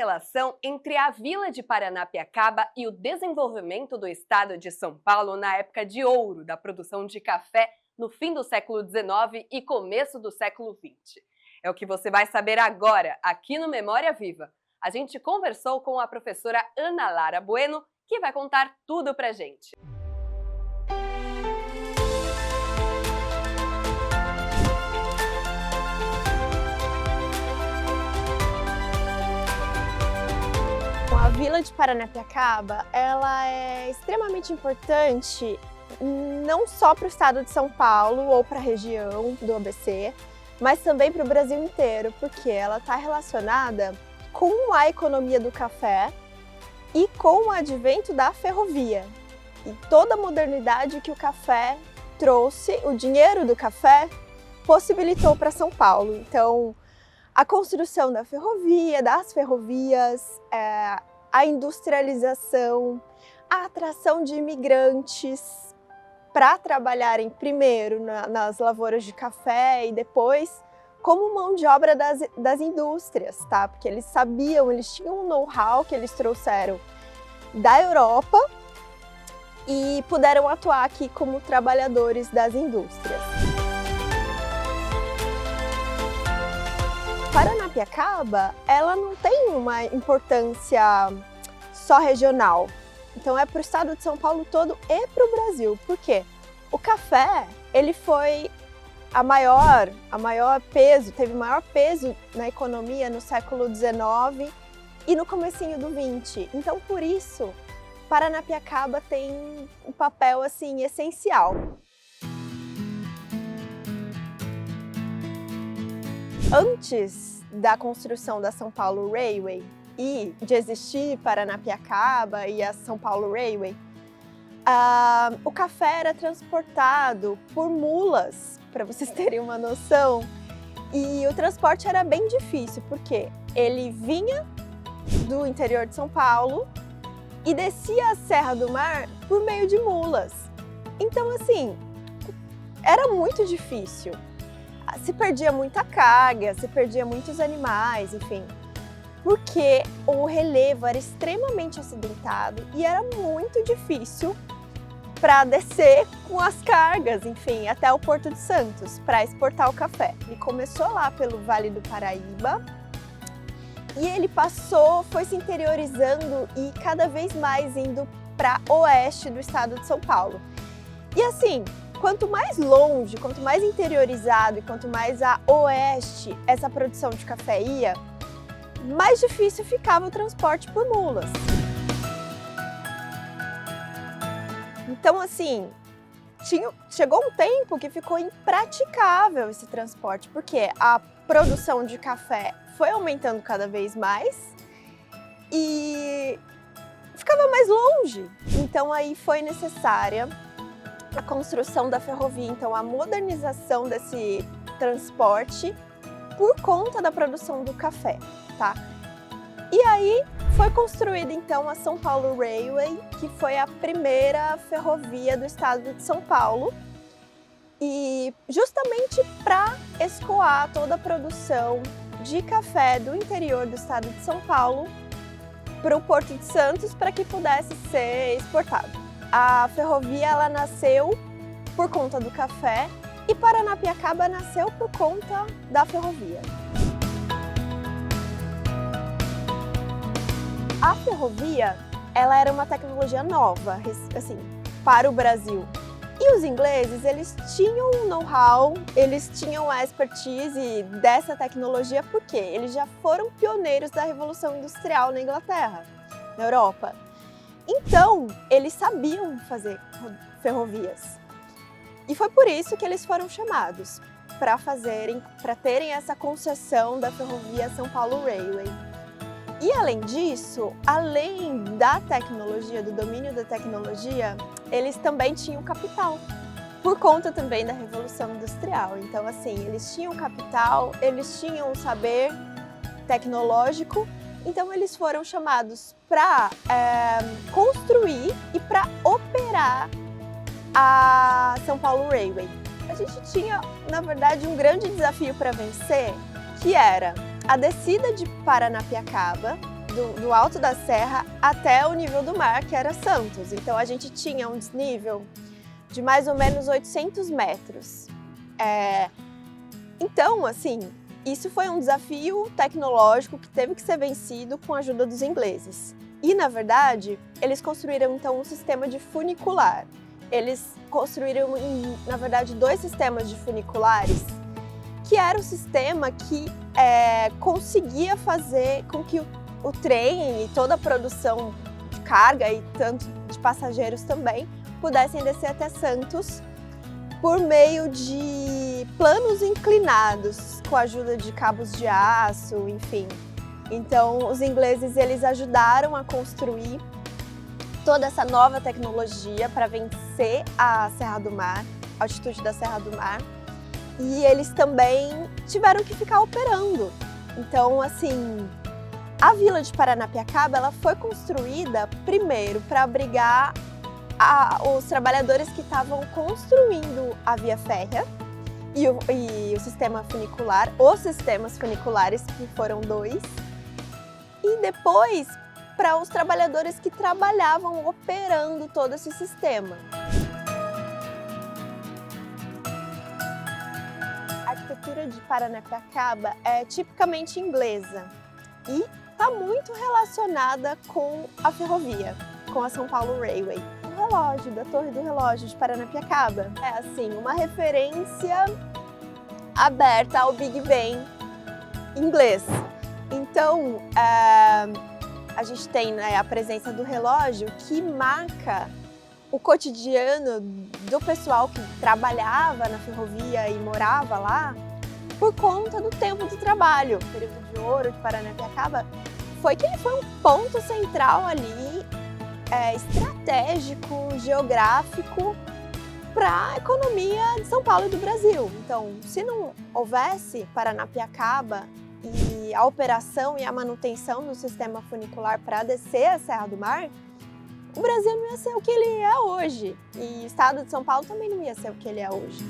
relação entre a vila de Paranapiacaba e o desenvolvimento do estado de São Paulo na época de ouro da produção de café no fim do século XIX e começo do século XX. É o que você vai saber agora, aqui no Memória Viva. A gente conversou com a professora Ana Lara Bueno, que vai contar tudo pra gente. A Vila de Paranapiacaba, ela é extremamente importante não só para o estado de São Paulo ou para a região do ABC, mas também para o Brasil inteiro, porque ela está relacionada com a economia do café e com o advento da ferrovia. E toda a modernidade que o café trouxe, o dinheiro do café, possibilitou para São Paulo. Então, a construção da ferrovia, das ferrovias, a industrialização, a atração de imigrantes para trabalharem primeiro nas lavouras de café e depois como mão de obra das indústrias, tá? Porque eles sabiam, eles tinham um know-how que eles trouxeram da Europa e puderam atuar aqui como trabalhadores das indústrias. Paranapiacaba, ela não tem uma importância só regional. Então é para o estado de São Paulo todo e para o Brasil. Por quê? O café, ele foi teve maior peso na economia no século XIX e no comecinho do XX. Então por isso, Paranapiacaba tem um papel assim essencial. Antes da construção da São Paulo Railway e de existir Paranapiacaba e a São Paulo Railway, o café era transportado por mulas, para vocês terem uma noção, e o transporte era bem difícil, porque ele vinha do interior de São Paulo e descia a Serra do Mar por meio de mulas. Então, assim, era muito difícil. Se perdia muita carga, se perdia muitos animais, enfim, porque o relevo era extremamente acidentado e era muito difícil para descer com as cargas, enfim, até o Porto de Santos, para exportar o café. Ele começou lá pelo Vale do Paraíba e ele foi se interiorizando e cada vez mais indo para oeste do estado de São Paulo. E assim, quanto mais longe, quanto mais interiorizado e quanto mais a oeste essa produção de café ia, mais difícil ficava o transporte por mulas. Então, assim, chegou um tempo que ficou impraticável esse transporte, porque a produção de café foi aumentando cada vez mais e ficava mais longe. Então, aí foi necessária a construção da ferrovia, então a modernização desse transporte por conta da produção do café, tá? E aí foi construída então a São Paulo Railway, que foi a primeira ferrovia do estado de São Paulo, e justamente para escoar toda a produção de café do interior do estado de São Paulo para o Porto de Santos, para que pudesse ser exportado. A ferrovia ela nasceu por conta do café e Paranapiacaba nasceu por conta da ferrovia. A ferrovia ela era uma tecnologia nova, assim, para o Brasil. E os ingleses, eles tinham um know-how, eles tinham a expertise dessa tecnologia porque eles já foram pioneiros da Revolução Industrial na Inglaterra, na Europa. Então, eles sabiam fazer ferrovias. E foi por isso que eles foram chamados para terem essa concessão da ferrovia São Paulo Railway. E além disso, além da tecnologia, do domínio da tecnologia, eles também tinham capital, por conta também da Revolução Industrial. Então, assim, eles tinham capital, eles tinham um saber tecnológico. Então eles foram chamados para construir e para operar a São Paulo Railway. A gente tinha, na verdade, um grande desafio para vencer, que era a descida de Paranapiacaba, do alto da serra até o nível do mar, que era Santos. Então a gente tinha um desnível de mais ou menos 800 metros. Então, assim, isso foi um desafio tecnológico que teve que ser vencido com a ajuda dos ingleses. E, na verdade, eles construíram, então, um sistema de funicular. Eles construíram, na verdade, 2 sistemas de funiculares, que era o sistema que conseguia fazer com que o trem e toda a produção de carga e tanto de passageiros também pudessem descer até Santos por meio de planos inclinados, com a ajuda de cabos de aço, enfim. Então, os ingleses eles ajudaram a construir toda essa nova tecnologia para vencer a Serra do Mar, a altitude da Serra do Mar. E eles também tiveram que ficar operando. Então, assim, a Vila de Paranapiacaba ela foi construída primeiro para abrigar os trabalhadores que estavam construindo a via férrea e o sistema funicular, os sistemas funiculares, que foram 2, e depois para os trabalhadores que trabalhavam operando todo esse sistema. A arquitetura de Paranapiacaba é tipicamente inglesa e está muito relacionada com a ferrovia, com a São Paulo Railway. O relógio, da Torre do Relógio de Paranapiacaba, é assim, uma referência aberta ao Big Ben inglês. Então, a gente tem, né, a presença do relógio que marca o cotidiano do pessoal que trabalhava na ferrovia e morava lá por conta do tempo de trabalho. O período de ouro de Paranapiacaba foi que ele foi um ponto central ali, estratégico, geográfico para a economia de São Paulo e do Brasil. Então, se não houvesse Paranapiacaba e a operação e a manutenção do sistema funicular para descer a Serra do Mar, o Brasil não ia ser o que ele é hoje. E o estado de São Paulo também não ia ser o que ele é hoje.